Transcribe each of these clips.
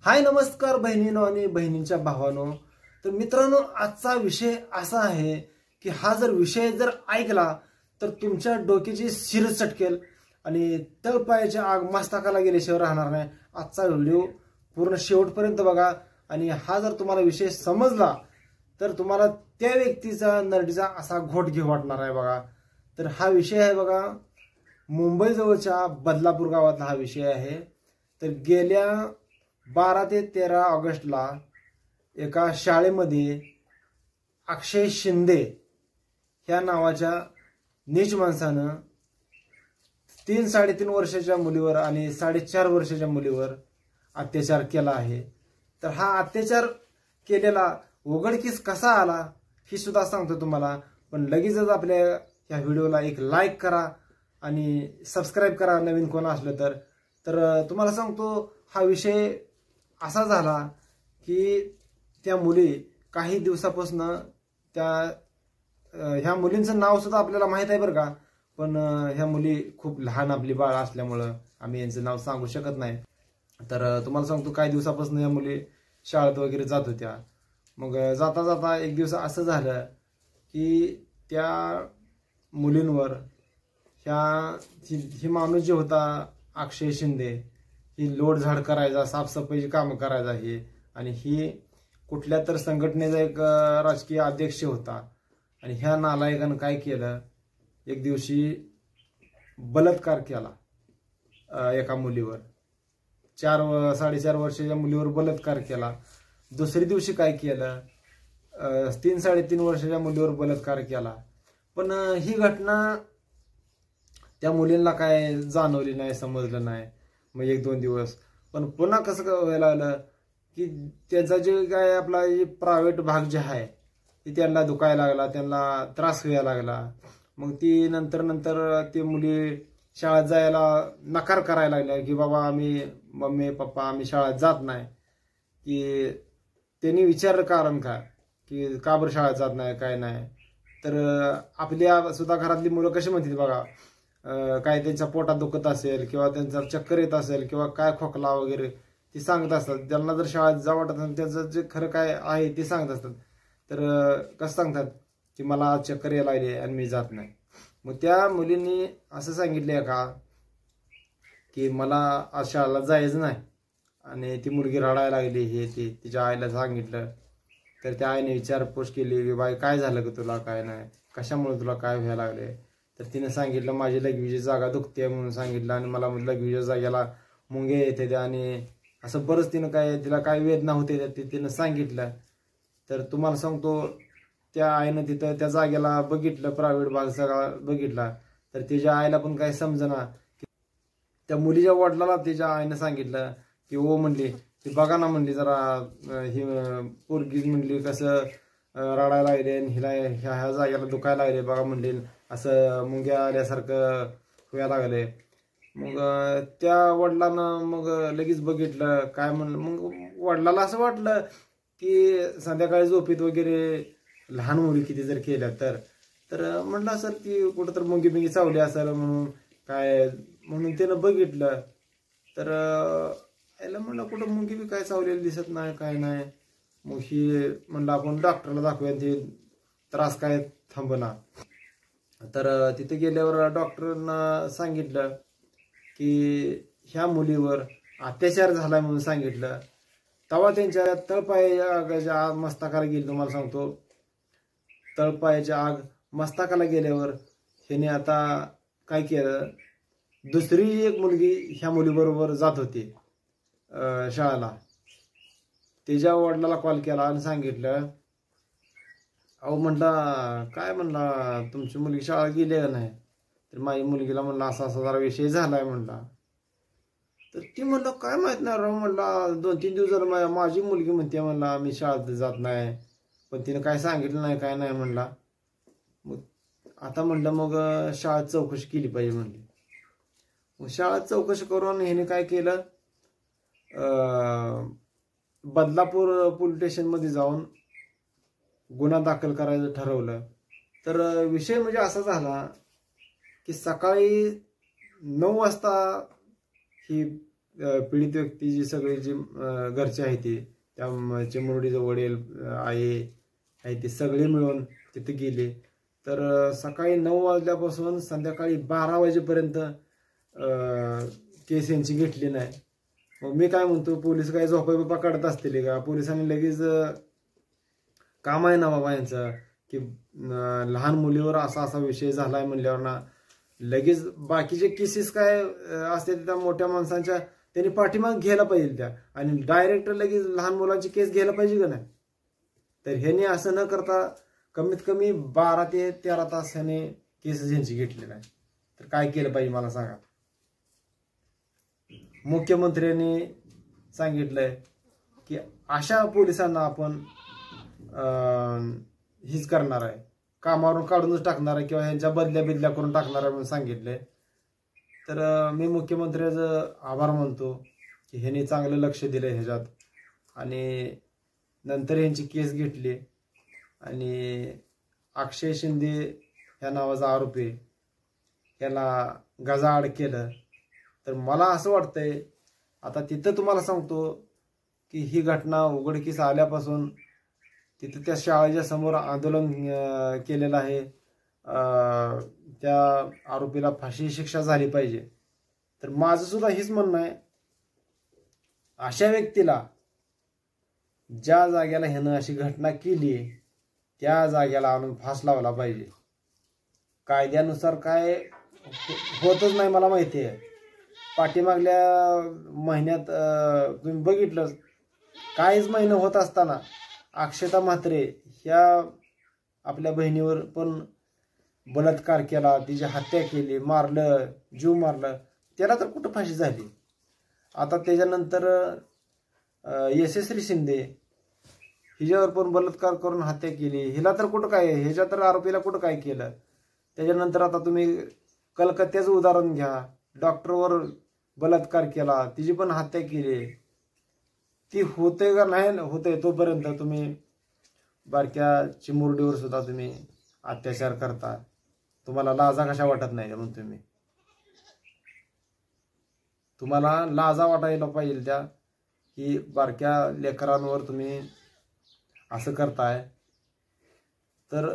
हाय नमस्कार बहिणींनो आणि बहिणींच्या भावांनो। तर मित्रांनो, आजचा विषय असा आहे की हा जर विषय ऐकला तर तुमच्या डोक्याची शिर चटकेल आणि तळपायाची आग मस्तकाला गेल्याशिवाय राहणार नाही। आजचा व्हिडिओ पूर्ण शेवटपर्यंत बघा आणि हा जर तुम्हाला विषय समजला तर तुम्हाला त्या व्यक्तीचा नरडीचा असा घोट घेऊ वाटणार आहे बघा। तर हा विषय आहे बघा, मुंबई जवळच्या बदलापूर गावातला हा विषय आहे। तर गेल्या 12 ते 13 ऑगस्टला एका शाळेमध्ये अक्षय शिंदे ह्या नावाच्या नीच माणसानं 3-3.5 वर्षाच्या मुलीवर आणि 4.5 वर्षाच्या मुलीवर अत्याचार केला आहे। तर हा अत्याचार केलेला उघडकीस कसा आला ही सुद्धा सांगतो तुम्हाला, पण लगेचच आपल्या ह्या व्हिडिओला एक लाईक करा आणि सबस्क्राईब करा नवीन कोण असलं तर तुम्हाला सांगतो हा विषय असा झाला की त्या मुली काही दिवसापासून ह्या मुलींचं नाव सुद्धा आपल्याला माहित आहे बरं का, पण ह्या मुली खूप लहान आपली बाळ असल्यामुळं आम्ही यांचं नाव सांगू शकत नाही। तर तुम्हाला सांगतो काही दिवसापासून ह्या मुली शाळेत वगैरे जात होत्या। मग जाता जाता एक दिवस असं झालं की त्या मुलींवर ही माणूस जे होता अक्षय शिंदे ही लोडझाड करायचा, साफसफाईची कामं करायचा हे, आणि ही कुठल्या तर संघटनेचा एक राजकीय अध्यक्ष होता। आणि ह्या नालायकानं काय केलं, एक दिवशी बलात्कार केला एका मुलीवर, 4-4.5 वर्षाच्या मुलीवर बलात्कार केला। दुसरी दिवशी काय केलं, 3-3.5 वर्षाच्या मुलीवर बलात्कार केला। पण ही घटना त्या मुलींना काय जाणवली नाही, समजलं नाही। मग 1-2 दिवस पण पुन्हा कसं व्हायला लागलं की त्याचा जे काय आपला प्रायव्हेट भाग जे आहे ते त्यांना दुखायला लागला, त्यांना त्रास व्हायला लागला। मग ती नंतर ती मुली शाळेत जायला नकार करायला लागल्या की बाबा आम्ही मम्मी पप्पा आम्ही शाळेत जात नाही। की त्यांनी विचारलं कारण काय की का बरं शाळेत जात नाही काय नाही, तर आपल्या सुद्धा घरातली मुलं कशी म्हणतील बघा, काय त्यांच्या पोटात दुखत असेल किंवा त्यांचा चक्कर येत असेल किंवा काय खोकला वगैरे ते सांगत असतात। त्यांना जर शाळेत जावं वाटत असेल त्याचं जे खरं काय आहे ते सांगत असतात। तर कसं सांगतात की मला चक्कर यायला लागली आणि मी जात नाही। मग त्या मुलींनी असं सांगितलं का की मला आज शाळेला जायचं नाही, आणि ती मुलगी रडायला लागली हे ते तिच्या आईला सांगितलं। तर त्या आईने विचारपूस केली की बाई काय झालं का तुला, काय नाही, कशामुळे तुला काय व्हायला लागले। तर तिने सांगितलं माझी लघवीची जागा दुखते म्हणून सांगितलं, आणि मला लघवीच्या जागेला मुंगे येते त्या, आणि असं बरंच तिला काय वेदना होते तिनं सांगितलं। तर तुम्हाला सांगतो त्या आईनं तिथं त्या जागेला बघितलं, प्रायव्हेट भाग सगळा बघितला, तर तिच्या आईला पण काय समजना। त्या मुलीच्या वडिलाला तिच्या आईनं सांगितलं की ओ म्हणली ती बघा ना म्हणली जरा ही पोरगी म्हणली कसं रडायला लागले आणि हिला ह्या जागेला दुखायला लागले बघा म्हणली, असं मुंग्या आल्यासारखं व्हायला लागले। मग त्या वडिलांना मग लगेच बघितलं काय म्हणलं, मग वडिलाला असं वाटलं की संध्याकाळी झोपीत वगैरे लहान मुली किती जर केल्या तर म्हणलं असेल की कुठं तर मुंगी बिंगी चावली असेल म्हणून काय, म्हणून त्यानं बघितलं। तर याला म्हणलं कुठं मुंगी बी काय चावलेली दिसत नाही काय नाही। मग ही म्हणलं आपण डॉक्टरला दाखवूया, ते त्रास काय थांबना। तर तिथे गेल्यावर डॉक्टरांना सांगितलं की ह्या मुलीवर अत्याचार झालाय म्हणून सांगितलं। तेव्हा त्यांच्या तळपायाच्या आग मस्तकाला गेली। तुम्हाला सांगतो तळपायाच्या आग मस्तकाला गेल्यावर ह्याने आता काय केलं, दुसरी एक मुलगी ह्या मुलीबरोबर जात होती शाळेला, तिच्या वडिलाला कॉल केला आणि सांगितलं अहो म्हणला काय म्हणला तुमची मुलगी शाळा गेली का नाही, तर माझी मुलगीला म्हणला असा असा जरा विषय झालाय म्हणला। तर ती म्हणलं काय माहित नाही राव म्हणला, 2-3 दिवस झालं माझी मुलगी म्हणते म्हणला मी शाळेत जात नाही, पण तिने काय सांगितलं नाही काय नाही म्हणला। मग आता म्हणलं मग शाळेत चौकशी केली पाहिजे म्हणली। मग शाळेत चौकशी करून ह्याने काय केलं, बदलापूर पोलीस स्टेशनमध्ये जाऊन गुन्हा दाखल करायचं ठरवलं। तर विषय म्हणजे असा झाला की सकाळी 9 वाजता ही पीडित व्यक्ती जी सगळी जी घरचे आहे ती त्या चिमुरडीचे वडील आई आहे ती सगळे मिळून तिथे गेले. तर सकाळी 9 वाजल्यापासून संध्याकाळी 12 वाजेपर्यंत केस यांची घेतली नाही. मग मी काय म्हणतो, पोलीस काय झोपा बिपा काढत असतील का? पोलिसांनी लगेच काम आहे ना बाबा यांचं की लहान मुलीवर असा असा विषय झालाय म्हणल्यावर ना लगेच बाकीचे केसेस काय असते त्या मोठ्या माणसांच्या त्यांनी पाठीमाग घ्यायला पाहिजे त्या, आणि डायरेक्ट लगेच लहान मुलांची केस घ्यायला पाहिजे का नाही? तर ह्याने असं न करता कमीत कमी 12 ते 13 तास ह्याने केसेस यांची घेतली नाही. तर काय केलं पाहिजे मला सांगा. मुख्यमंत्र्यांनी सांगितलंय की अशा पोलिसांना आपण हीच करणार आहे, कामावरून काढूनच टाकणार आहे किंवा ह्यांच्या बदल्या करून टाकणार आहे म्हणून सांगितलंय. तर मी मुख्यमंत्र्याचं आभार मानतो की ह्यांनी चांगलं लक्ष दिलं ह्याच्यात आणि नंतर ह्यांची केस घेतली आणि अक्षय शिंदे ह्या नावाचा आरोपी याला गजाआड केलं. तर मला असं वाटतंय आता तिथं तुम्हाला सांगतो की ही घटना उघडकीस आल्यापासून तिथं त्या शाळेच्या समोर आंदोलन केलेलं आहे. त्या आरोपीला फाशी शिक्षा झाली पाहिजे. तर माझं सुद्धा हेच म्हणणं आहे, अशा व्यक्तीला ज्या जाग्याला ह्यानं अशी घटना केली त्या जाग्याला आणून फास लावला पाहिजे. कायद्यानुसार काय होतच नाही मला माहिती आहे. पाठीमागल्या महिन्यात तुम्ही बघितलं, काहीच महिने होत असताना अक्षता म्हात्रे ह्या आपल्या बहिणीवर पण बलात्कार केला, तिची हत्या केली, मारलं, जीव मारलं, त्याला तर कुठं फाशी झाली. आता त्याच्यानंतर यशस्वी शिंदे हिच्यावर पण बलात्कार करून हत्या केली, हिला तर कुठं काय, ह्याच्या तर आरोपीला कुठं काय केलं. त्याच्यानंतर आता तुम्ही कलकत्त्याचं उदाहरण घ्या, डॉक्टरवर बलात्कार केला, तिची पण हत्या केली. ती होते का नाही होते तोपर्यंत तुम्ही बारक्या चिमुरडीवर सुद्धा तुम्ही अत्याचार करता. तुम्हाला लाजा कशा वाटत नाही म्हणून तुम्हाला लाजा वाटायला पाहिजे त्या की बारक्या लेकरांवर तुम्ही असं करताय. तर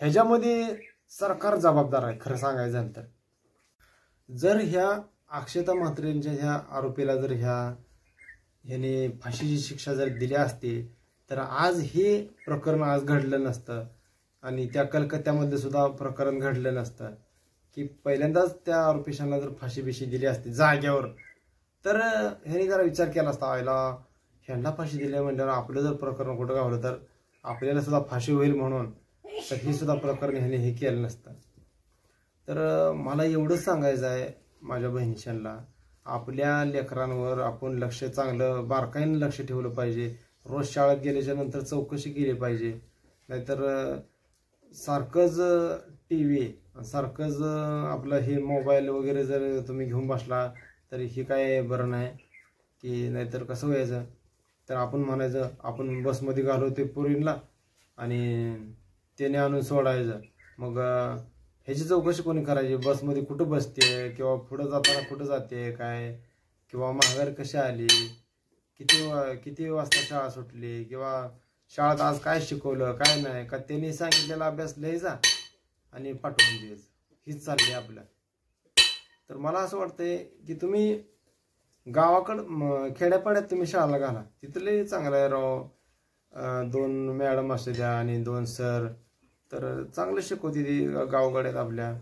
ह्याच्यामध्ये सरकार जबाबदार आहे खरं सांगायचं झालं तर. जर ह्या अक्षता म्हात्रेंच्या ह्या आरोपीला जर ह्याने फाशीची शिक्षा जर दिली असती तर आज हे प्रकरण आज घडलं नसतं आणि त्या कलकत्त्यामध्ये सुद्धा प्रकरण घडलं नसतं की पहिल्यांदाच त्या आरोपीशांना जर फाशी बिशी दिली असती जाग्यावर, तर ह्याने जरा विचार केला असता, आयला ह्यांना फाशी दिली म्हणल्यावर आपलं जर प्रकरण कुठं गावलं तर आपल्याला सुद्धा फाशी होईल म्हणून, तर हे सुद्धा प्रकरण ह्याने हे केलं नसतं. तर मला एवढंच सांगायचं आहे माझ्या बहिणीशांना, आपल्या लेकरांवर आपण लक्ष चांगलं बारकाईनं लक्ष ठेवलं पाहिजे. रोज शाळेत गेल्याच्या नंतर चौकशी केली पाहिजे. नाहीतर सारखंच TV सारखंच आपलं हे मोबाईल वगैरे जर तुम्ही घेऊन बसला तर हे काय बरं नाही. की नाहीतर कसं व्हायचं, तर आपण म्हणायचं आपण बसमध्ये घालवते पोरींना आणि त्याने आणून सोडायचं. मग ह्याची चौकशी कोणी करायची, बसमध्ये कुठं बसते किंवा पुढं जाताना कुठं जाते काय, किंवा माघार कशी आली, किती वाजता शाळा सुटली, किंवा शाळेत आज काय शिकवलं काय नाही का, त्यांनी सांगितलेला अभ्यास लिहायचा आणि पाठवून द्यायचं, हीच चालली आपलं. तर मला असं वाटतंय की तुम्ही गावाकडं खेड्यापाड्यात तुम्ही शाळेला घाला, तिथले चांगलं आहे राव. 2 मॅडम असू द्या आणि 2 सर, तर चांगलं शिकवते ती गावगाड्यात आपल्या,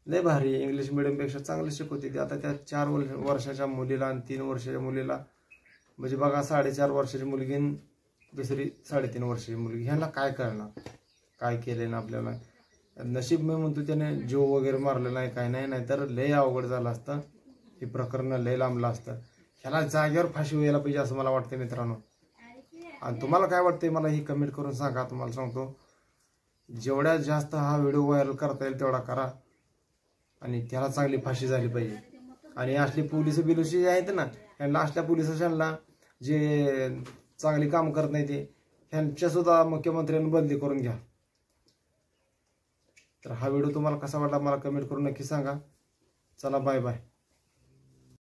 लय भारी. इंग्लिश मिडियमपेक्षा चांगलं शिकवते ती. आता त्या 4 वर्षाच्या मुलीला आणि 3 वर्षाच्या मुलीला म्हणजे बघा, 4.5 वर्षाची मुलगी दुसरी 3.5 वर्षाची मुलगी, ह्यांना काय करणार, काय केले ना आपल्याला. नशीब मी म्हणतो त्याने जीव वगैरे मारलं नाही काय नाही, नाहीतर लय अवघड झालं असतं, हे प्रकरण लय लांबलं असतं. ह्याला जागेवर फाशी व्हायला पाहिजे असं मला वाटतं मित्रांनो. आणि तुम्हाला काय वाटतंय मला ही कमेंट करून सांगा. तुम्हाला सांगतो, जेवढ्यात जास्त हा व्हिडिओ व्हायरल करता येईल तेवढा करा आणि त्याला चांगली फाशी झाली पाहिजे. आणि असले पोलिस बिलुसी जे आहेत ना, ह्यांना असल्या पोलिसांना जे चांगली काम करत नाही ते ह्यांच्या सुद्धा मुख्यमंत्र्यांनी बदली करून घ्या. तर हा व्हिडिओ तुम्हाला कसा वाटला मला कमेंट करून नक्की सांगा. चला बाय बाय.